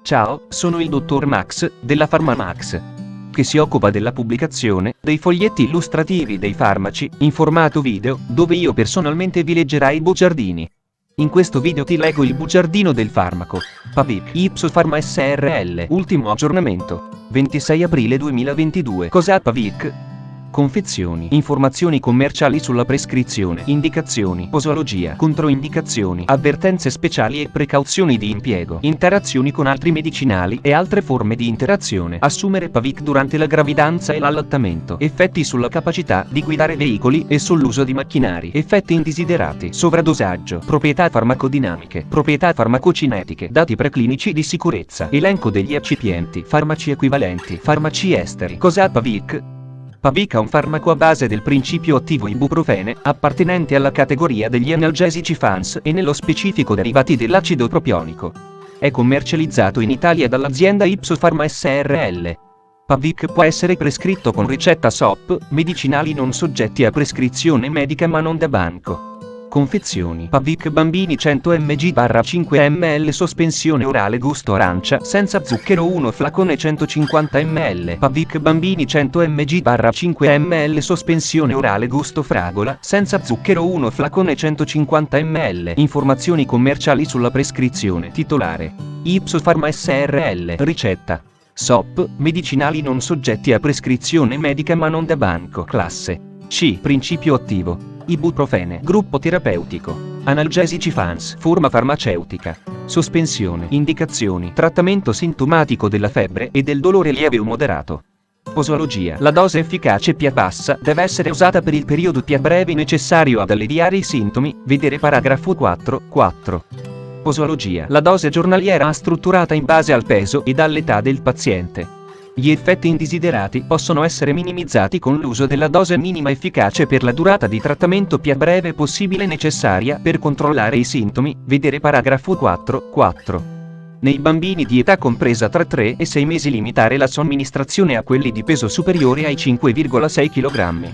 Ciao, sono il dottor Max, della PharmaMax, che si occupa della pubblicazione dei foglietti illustrativi dei farmaci, in formato video, dove io personalmente vi leggerai i bugiardini. In questo video ti leggo il bugiardino del farmaco Pavic Ipsos Pharma SRL, ultimo aggiornamento, 26 aprile 2022. Cos'è Pavic? Confezioni, informazioni commerciali sulla prescrizione, indicazioni, posologia, controindicazioni, avvertenze speciali e precauzioni di impiego, interazioni con altri medicinali e altre forme di interazione. Assumere Pavic durante la gravidanza e l'allattamento. Effetti sulla capacità di guidare veicoli e sull'uso di macchinari. Effetti indesiderati. Sovradosaggio. Proprietà farmacodinamiche. Proprietà farmacocinetiche. Dati preclinici di sicurezza. Elenco degli eccipienti. Farmaci equivalenti. Farmaci esteri. Cos'è Pavic? Pavic è un farmaco a base del principio attivo ibuprofene, appartenente alla categoria degli analgesici FANS e nello specifico derivati dell'acido propionico. È commercializzato in Italia dall'azienda Ipsos Pharma SRL. Pavic può essere prescritto con ricetta SOP, medicinali non soggetti a prescrizione medica ma non da banco. Confezioni. Pavic bambini 100 mg/5 ml sospensione orale gusto arancia senza zucchero 1 flacone 150 ml. Pavic bambini 100 mg/5 ml sospensione orale gusto fragola senza zucchero 1 flacone 150 ml. Informazioni commerciali sulla prescrizione. Titolare: Ipsos Pharma SRL. Ricetta: SOP, medicinali non soggetti a prescrizione medica ma non da banco. Classe C. Principio attivo: ibuprofene. Gruppo terapeutico: analgesici FANS. Forma farmaceutica: sospensione. Indicazioni: trattamento sintomatico della febbre e del dolore lieve o moderato. Posologia: la dose efficace più bassa deve essere usata per il periodo più breve necessario ad alleviare i sintomi, vedere paragrafo 4.4. Posologia: la dose giornaliera strutturata in base al peso ed all'età del paziente. Gli effetti indesiderati possono essere minimizzati con l'uso della dose minima efficace per la durata di trattamento più breve possibile necessaria per controllare i sintomi, vedere paragrafo 4.4. Nei bambini di età compresa tra 3 e 6 mesi limitare la somministrazione a quelli di peso superiore ai 5,6 kg.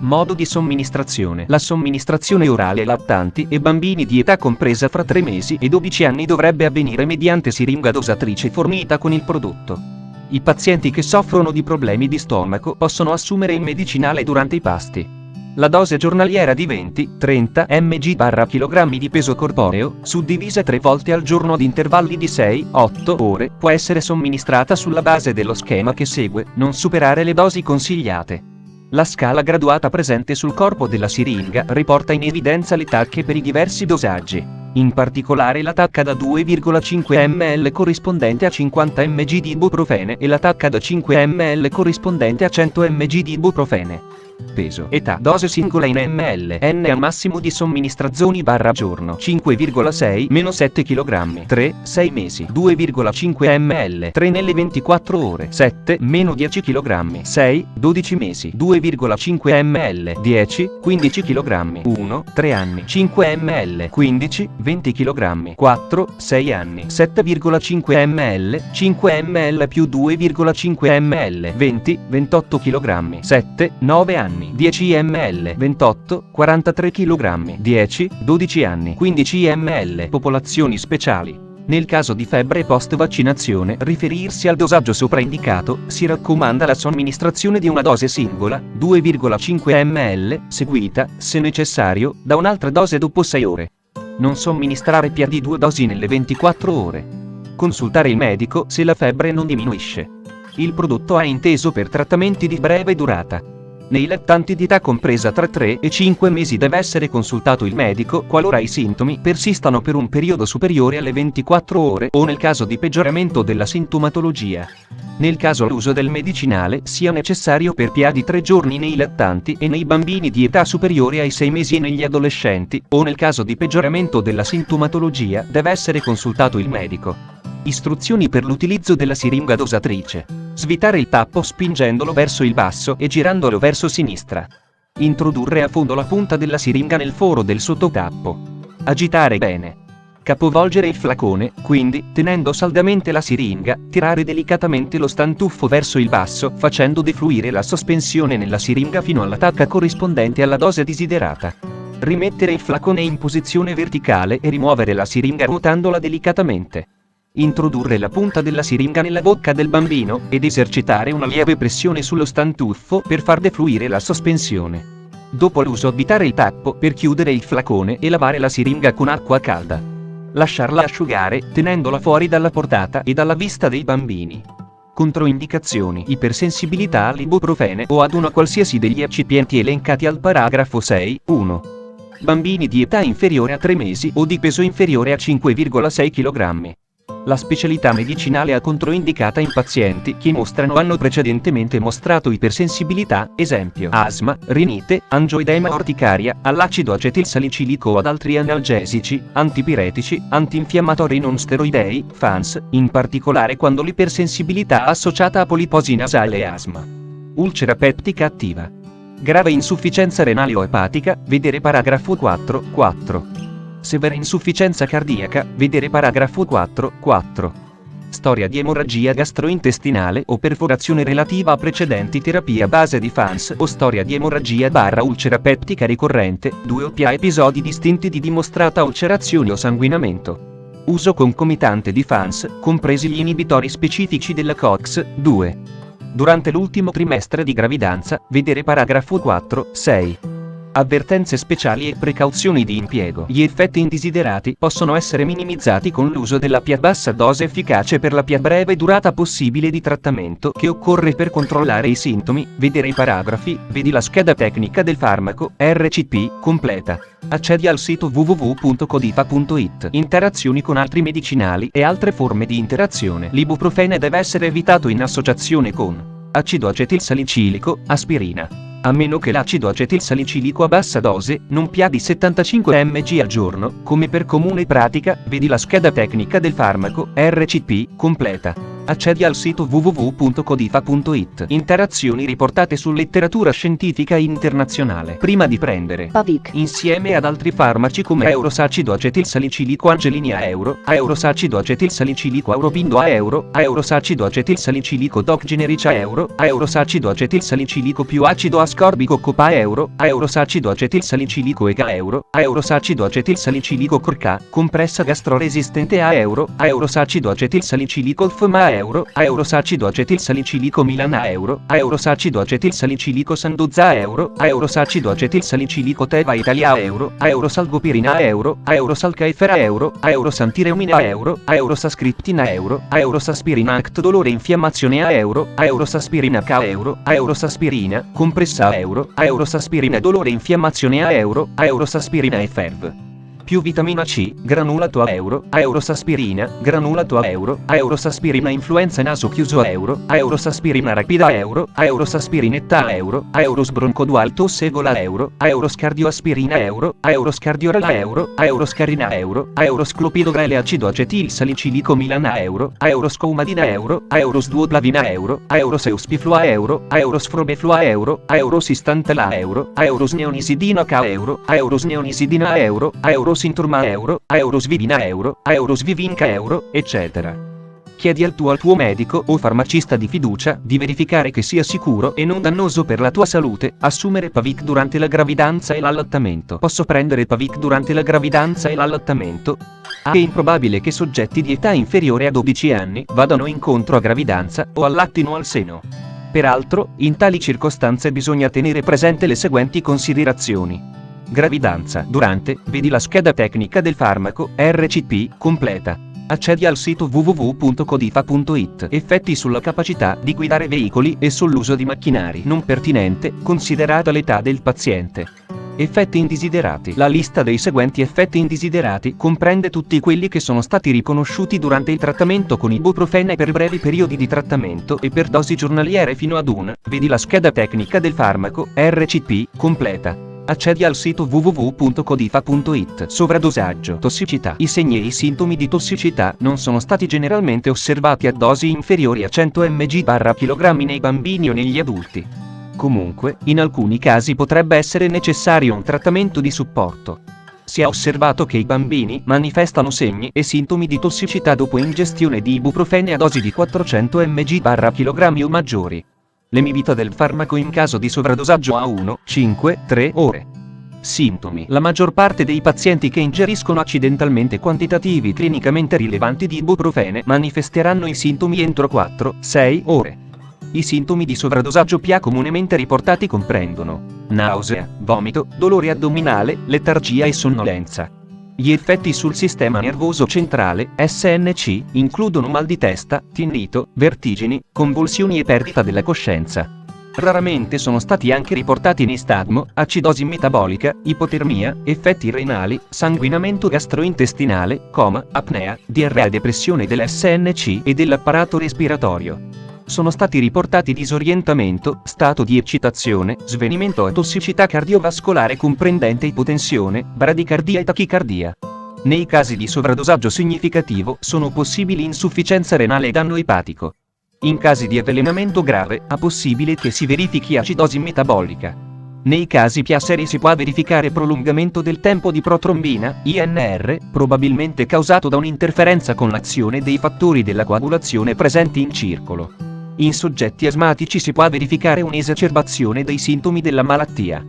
Modo di somministrazione. La somministrazione orale ai lattanti e bambini di età compresa fra 3 mesi e 12 anni dovrebbe avvenire mediante siringa dosatrice fornita con il prodotto. I pazienti che soffrono di problemi di stomaco possono assumere il medicinale durante i pasti. La dose giornaliera di 20-30 mg/kg di peso corporeo, suddivisa 3 volte al giorno ad intervalli di 6-8 ore, può essere somministrata sulla base dello schema che segue, non superare le dosi consigliate. La scala graduata presente sul corpo della siringa riporta in evidenza le tacche per i diversi dosaggi. In particolare la tacca da 2,5 ml corrispondente a 50 mg di ibuprofene e la tacca da 5 ml corrispondente a 100 mg di ibuprofene. Peso. Età. Dose singola in ml. N al massimo di somministrazioni giorno. 5,6-7 kg. 3-6 mesi. 2,5 ml. 3 nelle 24 ore. 7-10 kg. 6-12 mesi. 2,5 ml. 10-15 kg. 1-3 anni. 5 ml. 15-20 kg. 4-6 anni. 7,5 ml. 5 ml più 2,5 ml. 20-28 kg. 7-9 anni. 10 ml, 28, 43 kg, 10, 12 anni, 15 ml. Popolazioni speciali. Nel caso di febbre post vaccinazione, riferirsi al dosaggio sopraindicato, si raccomanda la somministrazione di una dose singola, 2,5 ml, seguita, se necessario, da un'altra dose dopo 6 ore. Non somministrare più di 2 dosi nelle 24 ore. Consultare il medico se la febbre non diminuisce. Il prodotto è inteso per trattamenti di breve durata. Nei lattanti di età compresa tra 3 e 5 mesi deve essere consultato il medico qualora i sintomi persistano per un periodo superiore alle 24 ore o nel caso di peggioramento della sintomatologia. Nel caso l'uso del medicinale sia necessario per più di 3 giorni nei lattanti e nei bambini di età superiore ai 6 mesi e negli adolescenti, o nel caso di peggioramento della sintomatologia deve essere consultato il medico. Istruzioni per l'utilizzo della siringa dosatrice. Svitare il tappo spingendolo verso il basso e girandolo verso sinistra. Introdurre a fondo la punta della siringa nel foro del sottotappo. Agitare bene. Capovolgere il flacone, quindi, tenendo saldamente la siringa, tirare delicatamente lo stantuffo verso il basso, facendo defluire la sospensione nella siringa fino alla tacca corrispondente alla dose desiderata. Rimettere il flacone in posizione verticale e rimuovere la siringa ruotandola delicatamente. Introdurre la punta della siringa nella bocca del bambino ed esercitare una lieve pressione sullo stantuffo per far defluire la sospensione. Dopo l'uso additare il tappo per chiudere il flacone e lavare la siringa con acqua calda. Lasciarla asciugare tenendola fuori dalla portata e dalla vista dei bambini. Controindicazioni: ipersensibilità all'ibuprofene o ad una qualsiasi degli eccipienti elencati al paragrafo 6, 1. Bambini di età inferiore a 3 mesi o di peso inferiore a 5,6 kg. La specialità medicinale è controindicata in pazienti che mostrano o hanno precedentemente mostrato ipersensibilità, esempio asma, rinite, angioedema orticaria, all'acido acetilsalicilico o ad altri analgesici, antipiretici, antinfiammatori non steroidei, FANS, in particolare quando l'ipersensibilità è associata a poliposi nasale e asma. Ulcera peptica attiva. Grave insufficienza renale o epatica, vedere paragrafo 4, 4. Severa insufficienza cardiaca, vedere paragrafo 4, 4. Storia di emorragia gastrointestinale o perforazione relativa a precedenti terapie a base di FANS o storia di emorragia ulcera peptica ricorrente, 2 o più episodi distinti di dimostrata ulcerazione o sanguinamento. Uso concomitante di FANS, compresi gli inibitori specifici della COX, 2. Durante l'ultimo trimestre di gravidanza, vedere paragrafo 4, 6. Avvertenze speciali e precauzioni di impiego. Gli effetti indesiderati possono essere minimizzati con l'uso della più bassa dose efficace per la più breve durata possibile di trattamento che occorre per controllare i sintomi, vedere i paragrafi, vedi la scheda tecnica del farmaco, RCP, completa. Accedi al sito www.codifa.it. Interazioni con altri medicinali e altre forme di interazione. L'ibuprofene deve essere evitato in associazione con acido acetilsalicilico, aspirina. A meno che l'acido acetilsalicilico a bassa dose non pia di 75 mg al giorno, come per comune pratica, vedi la scheda tecnica del farmaco, RCP, completa. Accedi al sito www.codifa.it. Interazioni riportate su letteratura scientifica internazionale. Prima di prendere Pavic insieme ad altri farmaci come Eurosacido acetilsalicilico Angelini a euro, Eurosacido acetilsalicilico Aurobindo a euro, Eurosacido acetilsalicilico Doc Generici a euro, Eurosacido acetilsalicilico più acido ascorbico Copa a euro, Eurosacido acetilsalicilico EGA a euro, Eurosacido acetilsalicilico Corca, compressa gastroresistente a euro, Eurosacido acetilsalicilico FMA a euro, Eurosacido acetilsalicilico Milan a euro, Eurosacido acetilsalicilico Sanduzza a euro, Eurosacido acetilsalicilico Teva Italia a euro, Eurosalgopirina a euro, Eurosalcaefera a euro, Eurosantireumina a euro, Eurosascriptina a euro, Eurosaspirina Act dolore e infiammazione a euro, Eurosaspirina K a euro, Eurosaspirina, compressa a euro, Eurosaspirina dolore e infiammazione a euro, Eurosaspirina FEV. Più vitamina C, granulato a euro, Eurosaspirina, granulato a euro, Eurosaspirina influenza naso chiuso a euro, Eurosaspirina rapida a euro, Eurosaspirinetta a euro, Eurosbroncodual tosse gola a euro, Euroscardioaspirina a euro, Euroscardioral a euro, Euroscarina a euro, Eurosclopidogrele acido acetilsalicilico Milan a euro, Euroscoumadina a euro, Eurosduodlavina a euro, Euroseuspiflu a euro, Eurosfrobeflu a euro, Eurosistantala a euro, Eurosneonisidina K a euro, Eurosneonisidina a euro, Eurosinturma a euro, Eurosvivina a euro, Eurosvivinca a euro, eccetera. Chiedi al tuo medico o farmacista di fiducia di verificare che sia sicuro e non dannoso per la tua salute assumere Pavic durante la gravidanza e l'allattamento. Posso prendere Pavic durante la gravidanza e l'allattamento? È improbabile che soggetti di età inferiore a 12 anni vadano incontro a gravidanza o allattino al seno. Peraltro, in tali circostanze bisogna tenere presente le seguenti considerazioni. Gravidanza durante, vedi la scheda tecnica del farmaco, RCP, completa. Accedi al sito www.codifa.it. Effetti sulla capacità di guidare veicoli e sull'uso di macchinari non pertinente, considerata l'età del paziente. Effetti indesiderati. La lista dei seguenti effetti indesiderati comprende tutti quelli che sono stati riconosciuti durante il trattamento con ibuprofene per brevi periodi di trattamento e per dosi giornaliere fino ad 1, vedi la scheda tecnica del farmaco, RCP, completa. Accedi al sito www.codifa.it. Sovradosaggio. Tossicità. I segni e i sintomi di tossicità non sono stati generalmente osservati a dosi inferiori a 100 mg/kg nei bambini o negli adulti. Comunque, in alcuni casi potrebbe essere necessario un trattamento di supporto. Si è osservato che i bambini manifestano segni e sintomi di tossicità dopo ingestione di ibuprofene a dosi di 400 mg/kg o maggiori. L'emivita del farmaco in caso di sovradosaggio a 1, 5, 3 ore. Sintomi. La maggior parte dei pazienti che ingeriscono accidentalmente quantitativi clinicamente rilevanti di ibuprofene manifesteranno i sintomi entro 4-6 ore. I sintomi di sovradosaggio PA comunemente riportati comprendono nausea, vomito, dolore addominale, letargia e sonnolenza. Gli effetti sul sistema nervoso centrale, SNC, includono mal di testa, tinnitus, vertigini, convulsioni e perdita della coscienza. Raramente sono stati anche riportati nistagmo, acidosi metabolica, ipotermia, effetti renali, sanguinamento gastrointestinale, coma, apnea, diarrea e depressione dell'SNC e dell'apparato respiratorio. Sono stati riportati disorientamento, stato di eccitazione, svenimento e tossicità cardiovascolare comprendente ipotensione, bradicardia e tachicardia. Nei casi di sovradosaggio significativo sono possibili insufficienza renale e danno epatico. In casi di avvelenamento grave, è possibile che si verifichi acidosi metabolica. Nei casi PA seri si può verificare prolungamento del tempo di protrombina, INR, probabilmente causato da un'interferenza con l'azione dei fattori della coagulazione presenti in circolo. In soggetti asmatici si può verificare un'esacerbazione dei sintomi della malattia.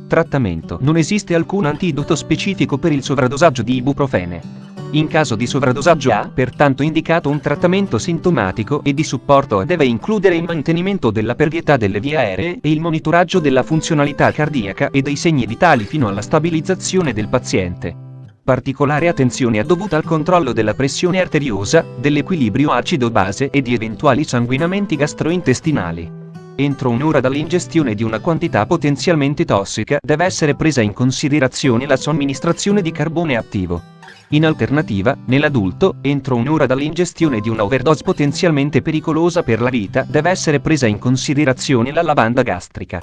Trattamento. Non esiste alcun antidoto specifico per il sovradosaggio di ibuprofene. In caso di sovradosaggio ha pertanto indicato un trattamento sintomatico e di supporto e deve includere il mantenimento della pervietà delle vie aeree e il monitoraggio della funzionalità cardiaca e dei segni vitali fino alla stabilizzazione del paziente. Particolare attenzione è dovuta al controllo della pressione arteriosa, dell'equilibrio acido-base e di eventuali sanguinamenti gastrointestinali. Entro un'ora dall'ingestione di una quantità potenzialmente tossica deve essere presa in considerazione la somministrazione di carbone attivo. In alternativa, nell'adulto, entro un'ora dall'ingestione di una overdose potenzialmente pericolosa per la vita deve essere presa in considerazione la lavanda gastrica.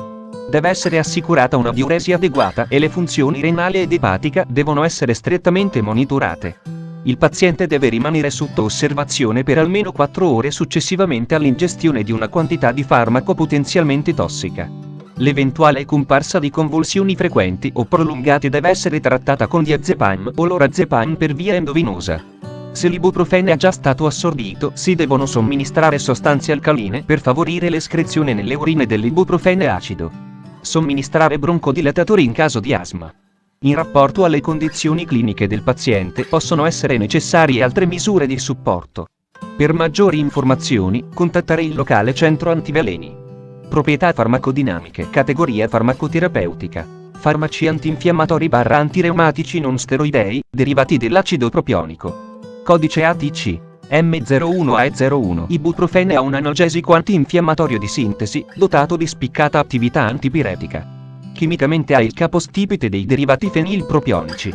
Deve essere assicurata una diuresi adeguata e le funzioni renale ed epatica devono essere strettamente monitorate. Il paziente deve rimanere sotto osservazione per almeno 4 ore successivamente all'ingestione di una quantità di farmaco potenzialmente tossica. L'eventuale comparsa di convulsioni frequenti o prolungate deve essere trattata con diazepam o lorazepam per via endovenosa. Se l'ibuprofene è già stato assorbito, si devono somministrare sostanze alcaline per favorire l'escrezione nelle urine dell'ibuprofene acido. Somministrare broncodilatatori in caso di asma. In rapporto alle condizioni cliniche del paziente possono essere necessarie altre misure di supporto. Per maggiori informazioni, contattare il locale centro antiveleni. Proprietà farmacodinamiche. Categoria farmacoterapeutica. Farmaci antinfiammatori/antireumatici non steroidei, derivati dell'acido propionico. Codice ATC. M01AE01. Ibuprofene è un analgesico antinfiammatorio di sintesi, dotato di spiccata attività antipiretica. Chimicamente ha il capostipite dei derivati fenilpropionici.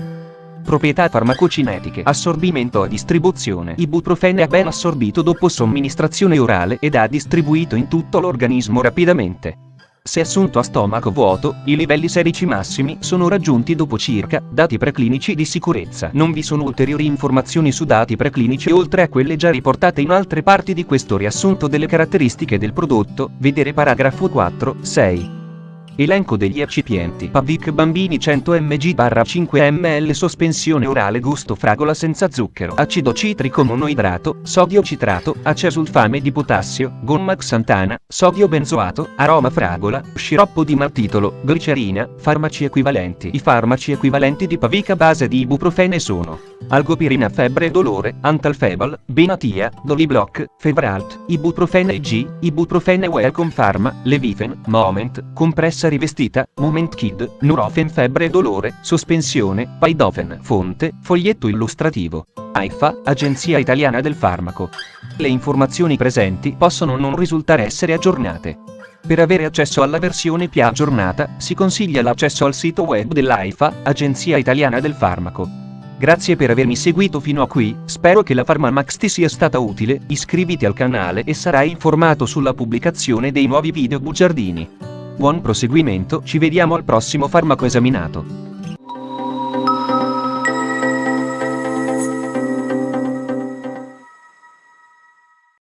Proprietà farmacocinetiche. Assorbimento e distribuzione. Ibuprofene è ben assorbito dopo somministrazione orale ed è distribuito in tutto l'organismo rapidamente. Se assunto a stomaco vuoto, i livelli serici massimi sono raggiunti dopo circa dati preclinici di sicurezza. Non vi sono ulteriori informazioni su dati preclinici oltre a quelle già riportate in altre parti di questo riassunto delle caratteristiche del prodotto, vedere paragrafo 4-6. Elenco degli eccipienti. Pavik bambini 100 mg/5 ml sospensione orale gusto fragola senza zucchero, acido citrico monoidrato, sodio citrato, acesulfame di potassio, gomma xantana, sodio benzoato, aroma fragola, sciroppo di maltitolo, glicerina, farmaci equivalenti. I farmaci equivalenti di Pavik a base di ibuprofene sono algopirina febbre e dolore, Antalfebal, Benatia, Dolibloc, Fevralt, Ibuprofene G, Ibuprofene Welcome Pharma, Levifen, Moment, compressa rivestita, Moment Kid, Nurofen febbre e dolore, sospensione, Paidofen. Fonte, foglietto illustrativo. AIFA, Agenzia Italiana del Farmaco. Le informazioni presenti possono non risultare essere aggiornate. Per avere accesso alla versione più aggiornata, si consiglia l'accesso al sito web dell'AIFA, Agenzia Italiana del Farmaco. Grazie per avermi seguito fino a qui, spero che la PharmaMax ti sia stata utile, iscriviti al canale e sarai informato sulla pubblicazione dei nuovi video bugiardini. Buon proseguimento, ci vediamo al prossimo farmaco esaminato.